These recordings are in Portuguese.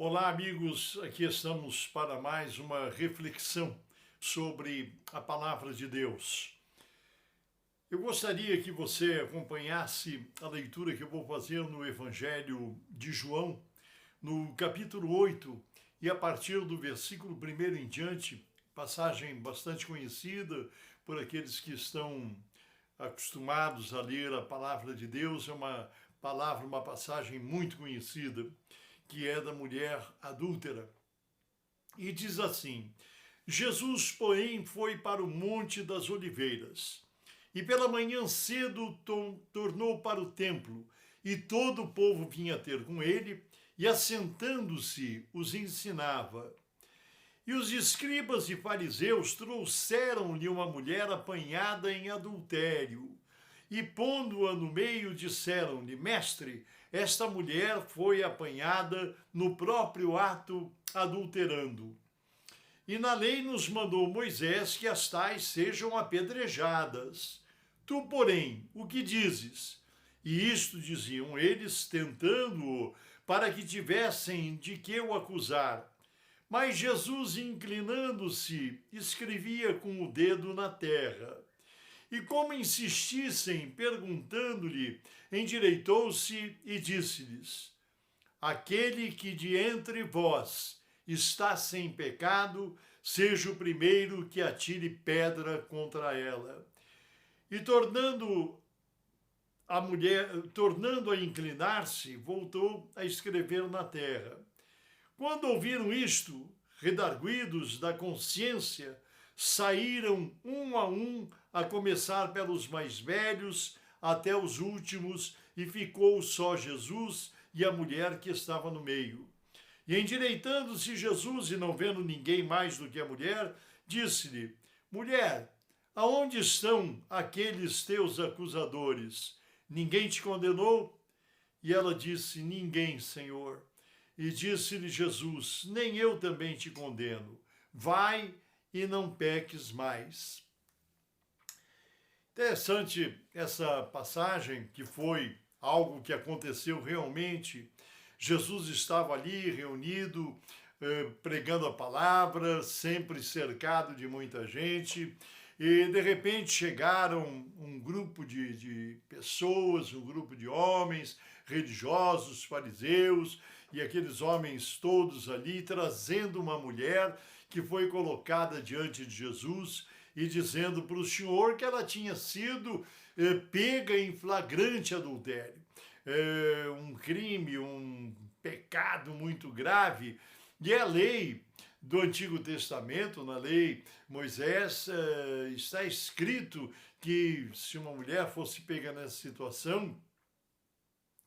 Olá, amigos. Aqui estamos para mais uma reflexão sobre a palavra de Deus. Eu gostaria que você acompanhasse a leitura que eu vou fazer no Evangelho de João, no capítulo 8, e a partir do versículo 1 em diante, passagem bastante conhecida por aqueles que estão acostumados a ler a palavra de Deus. É uma palavra, uma passagem muito conhecida, que é da mulher adúltera. E diz assim: Jesus, porém, foi para o Monte das Oliveiras, e pela manhã cedo tornou para o templo, e todo o povo vinha ter com ele, e assentando-se os ensinava. E os escribas e fariseus trouxeram-lhe uma mulher apanhada em adultério. E pondo-a no meio, disseram-lhe: Mestre, esta mulher foi apanhada no próprio ato adulterando. E na lei nos mandou Moisés que as tais sejam apedrejadas. Tu, porém, o que dizes? E isto diziam eles, tentando-o, para que tivessem de que o acusar. Mas Jesus, inclinando-se, escrevia com o dedo na terra. E como insistissem, perguntando-lhe, endireitou-se e disse-lhes: Aquele que de entre vós está sem pecado, seja o primeiro que atire pedra contra ela. E tornando a inclinar-se, voltou a escrever na terra. Quando ouviram isto, redarguidos da consciência, saíram um a começar pelos mais velhos até os últimos, e ficou só Jesus e a mulher que estava no meio. E endireitando-se Jesus, e não vendo ninguém mais do que a mulher, disse-lhe: Mulher, aonde estão aqueles teus acusadores? Ninguém te condenou? E ela disse: Ninguém, Senhor. E disse-lhe Jesus: Nem eu também te condeno. Vai e não peques mais. Interessante essa passagem, que foi algo que aconteceu realmente. Jesus estava ali reunido, pregando a palavra, sempre cercado de muita gente, e de repente chegaram um grupo de pessoas, um grupo de homens religiosos, fariseus, e aqueles homens todos ali trazendo uma mulher que foi colocada diante de Jesus e dizendo para o Senhor que ela tinha sido pega em flagrante adultério. Um crime, um pecado muito grave. E a lei do Antigo Testamento, na lei Moisés, está escrito que se uma mulher fosse pega nessa situação,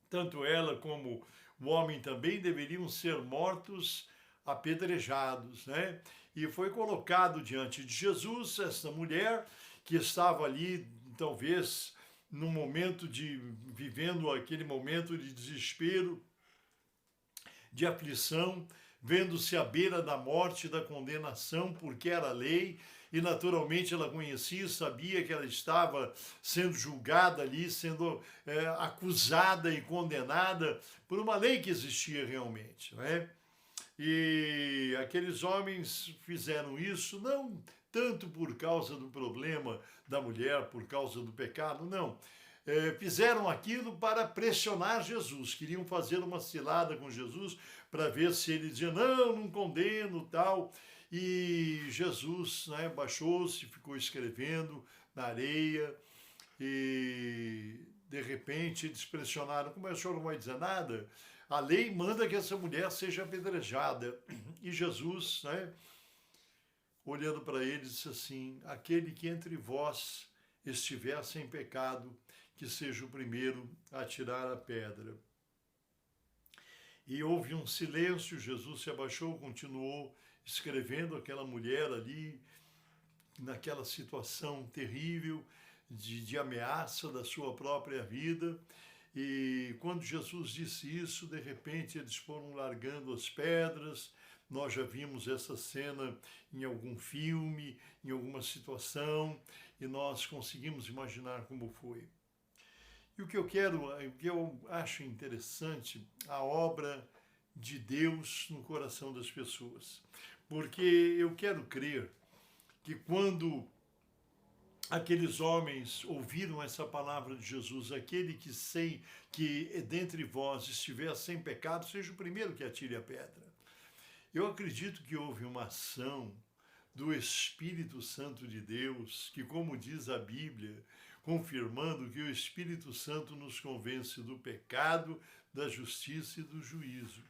tanto ela como o homem também deveriam ser mortos apedrejados, né? E foi colocado diante de Jesus essa mulher que estava ali, talvez, num momento vivendo aquele momento de desespero, de aflição, vendo-se à beira da morte e da condenação, porque era lei, e naturalmente ela conhecia, sabia que ela estava sendo julgada ali, sendo acusada e condenada por uma lei que existia realmente, não é? E aqueles homens fizeram isso não tanto por causa do problema da mulher, por causa do pecado, não. Fizeram aquilo para pressionar Jesus, queriam fazer uma cilada com Jesus para ver se ele dizia: não condeno, tal. E Jesus, né, baixou-se, ficou escrevendo na areia, e de repente eles pressionaram: como é, o senhor não vai dizer nada? A lei manda que essa mulher seja apedrejada. E Jesus, né, olhando para eles, disse assim: aquele que entre vós estiver sem pecado, que seja o primeiro a tirar a pedra. E houve um silêncio, Jesus se abaixou, continuou escrevendo. Aquela mulher ali, naquela situação terrível de ameaça da sua própria vida. E quando Jesus disse isso, de repente eles foram largando as pedras. Nós já vimos essa cena em algum filme, em alguma situação, e nós conseguimos imaginar como foi. E o que eu acho interessante, a obra de Deus no coração das pessoas. Porque eu quero crer que quando aqueles homens ouviram essa palavra de Jesus, aquele que sei que dentre vós estiver sem pecado, seja o primeiro que atire a pedra. Eu acredito que houve uma ação do Espírito Santo de Deus, que, como diz a Bíblia, confirmando que o Espírito Santo nos convence do pecado, da justiça e do juízo.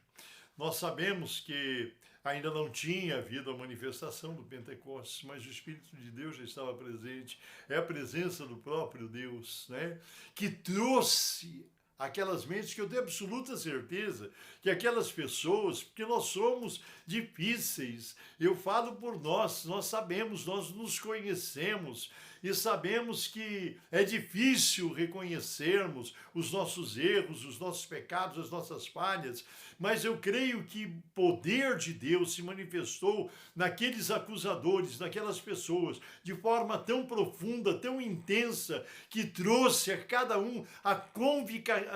Nós sabemos que ainda não tinha havido a manifestação do Pentecostes, mas o Espírito de Deus já estava presente. É a presença do próprio Deus, né, que trouxe aquelas mentes, que eu tenho absoluta certeza que aquelas pessoas, porque nós somos difíceis, eu falo por nós sabemos, nós nos conhecemos e sabemos que é difícil reconhecermos os nossos erros, os nossos pecados, as nossas falhas, mas eu creio que o poder de Deus se manifestou naqueles acusadores, naquelas pessoas, de forma tão profunda, tão intensa, que trouxe a cada um a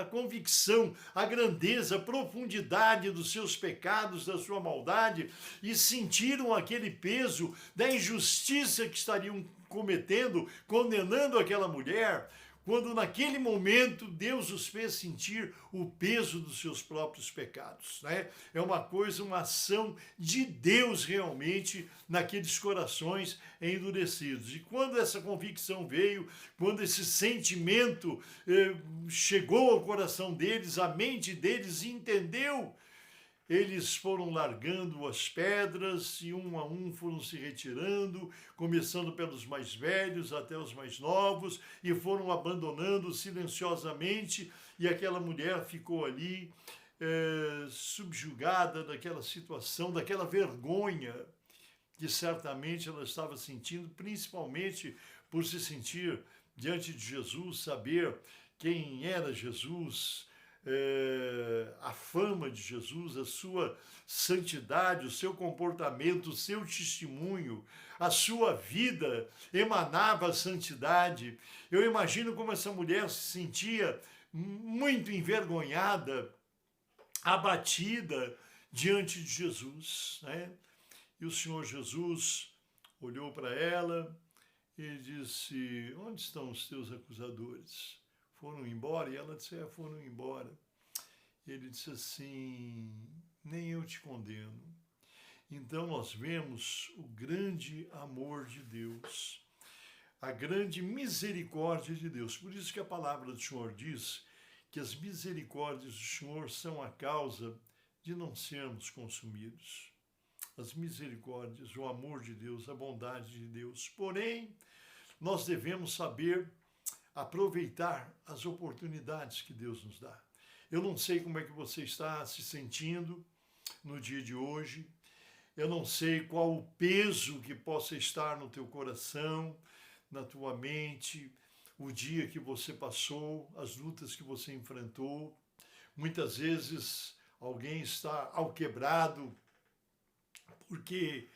convicção, a grandeza, a profundidade dos seus pecados, da sua maldade, e sentiram aquele peso da injustiça que estariam cometendo, condenando aquela mulher, quando naquele momento Deus os fez sentir o peso dos seus próprios pecados, né? É uma coisa, uma ação de Deus realmente naqueles corações endurecidos. E quando essa convicção veio, quando esse sentimento chegou ao coração deles, a mente deles entendeu, eles foram largando as pedras e um a um foram se retirando, começando pelos mais velhos até os mais novos, e foram abandonando silenciosamente, e aquela mulher ficou ali subjugada daquela situação, daquela vergonha que certamente ela estava sentindo, principalmente por se sentir diante de Jesus, saber quem era Jesus, a fama de Jesus, a sua santidade, o seu comportamento, o seu testemunho, a sua vida emanava a santidade. Eu imagino como essa mulher se sentia muito envergonhada, abatida diante de Jesus, né? E o Senhor Jesus olhou para ela e disse: onde estão os teus acusadores? Foram embora? E ela disse: foram embora. Ele disse assim: nem eu te condeno. Então nós vemos o grande amor de Deus, a grande misericórdia de Deus. Por isso que a palavra do Senhor diz que as misericórdias do Senhor são a causa de não sermos consumidos. As misericórdias, o amor de Deus, a bondade de Deus. Porém, nós devemos saber aproveitar as oportunidades que Deus nos dá. Eu não sei como é que você está se sentindo no dia de hoje. Eu não sei qual o peso que possa estar no teu coração, na tua mente, o dia que você passou, as lutas que você enfrentou. Muitas vezes alguém está alquebrado porque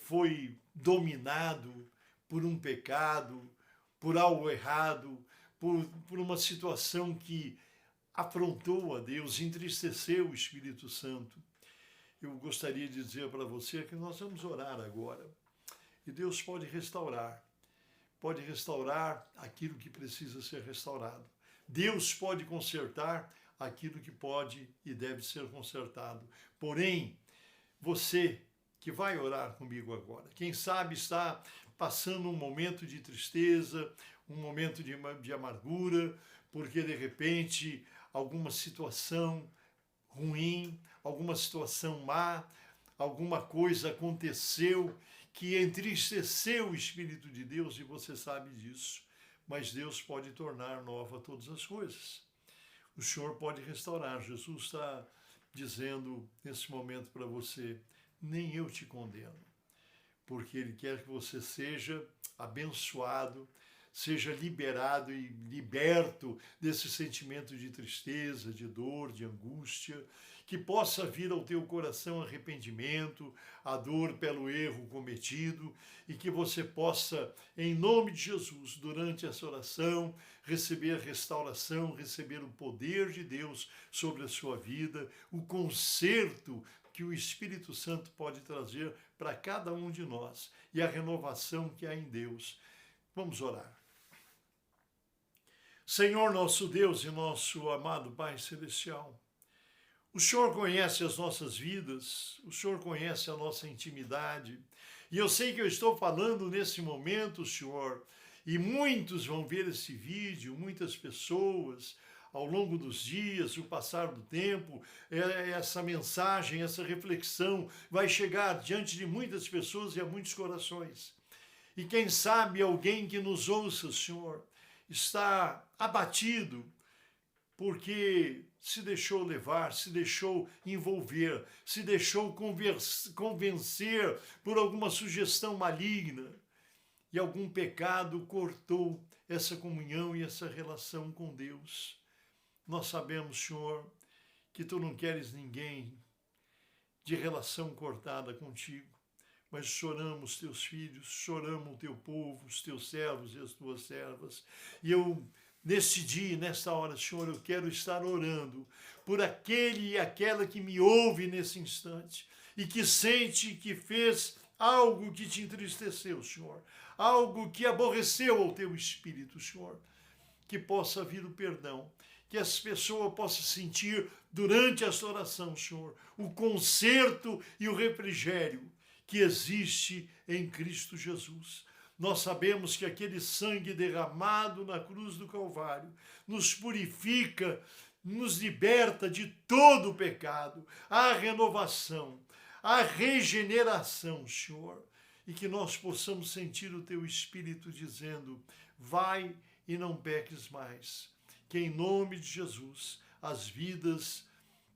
foi dominado por um pecado, por algo errado, por uma situação que afrontou a Deus, entristeceu o Espírito Santo. Eu gostaria de dizer para você que nós vamos orar agora. E Deus pode restaurar aquilo que precisa ser restaurado. Deus pode consertar aquilo que pode e deve ser consertado. Porém, você que vai orar comigo agora, quem sabe está passando um momento de tristeza, um momento de amargura, porque de repente alguma situação ruim, alguma situação má, alguma coisa aconteceu que entristeceu o Espírito de Deus e você sabe disso. Mas Deus pode tornar nova todas as coisas. O Senhor pode restaurar. Jesus está dizendo nesse momento para você: nem eu te condeno, porque Ele quer que você seja abençoado, seja liberado e liberto desse sentimento de tristeza, de dor, de angústia, que possa vir ao teu coração arrependimento, a dor pelo erro cometido, e que você possa, em nome de Jesus, durante essa oração, receber restauração, receber o poder de Deus sobre a sua vida, o conserto que o Espírito Santo pode trazer para cada um de nós e a renovação que há em Deus. Vamos orar. Senhor nosso Deus e nosso amado Pai Celestial, o Senhor conhece as nossas vidas, o Senhor conhece a nossa intimidade, e eu sei que eu estou falando nesse momento, Senhor, e muitos vão ver esse vídeo, muitas pessoas, ao longo dos dias, o passar do tempo, essa mensagem, essa reflexão vai chegar diante de muitas pessoas e a muitos corações. E quem sabe alguém que nos ouça, Senhor, está abatido, porque se deixou levar, se deixou envolver, se deixou convencer por alguma sugestão maligna e algum pecado cortou essa comunhão e essa relação com Deus. Nós sabemos, Senhor, que Tu não queres ninguém de relação cortada contigo, mas choramos Teus filhos, choramos o Teu povo, os Teus servos e as Tuas servas, e eu nesse dia, nesta hora, Senhor, eu quero estar orando por aquele e aquela que me ouve nesse instante e que sente que fez algo que te entristeceu, Senhor, algo que aborreceu ao teu espírito, Senhor, que possa vir o perdão, que essa pessoa possa sentir durante esta oração, Senhor, o conserto e o refrigério que existe em Cristo Jesus. Nós sabemos que aquele sangue derramado na cruz do Calvário nos purifica, nos liberta de todo o pecado, a renovação, a regeneração, Senhor, e que nós possamos sentir o Teu Espírito dizendo, vai e não peques mais. Que em nome de Jesus, as vidas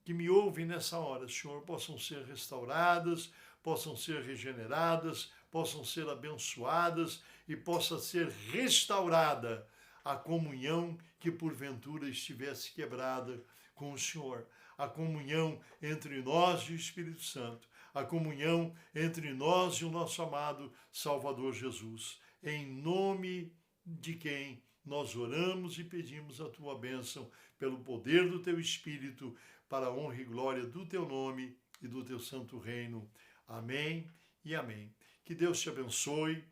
que me ouvem nessa hora, Senhor, possam ser restauradas, possam ser regeneradas, possam ser abençoadas e possa ser restaurada a comunhão que porventura estivesse quebrada com o Senhor, a comunhão entre nós e o Espírito Santo, a comunhão entre nós e o nosso amado Salvador Jesus, em nome de quem nós oramos e pedimos a Tua bênção pelo poder do Teu Espírito, para a honra e glória do Teu nome e do Teu santo reino. Amém e amém. Que Deus te abençoe.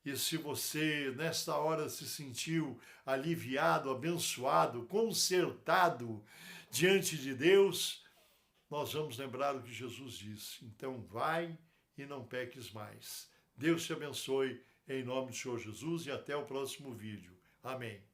E se você, nesta hora, se sentiu aliviado, abençoado, consertado diante de Deus, nós vamos lembrar o que Jesus disse. Então, vai e não peques mais. Deus te abençoe, em nome do Senhor Jesus, e até o próximo vídeo. Amém.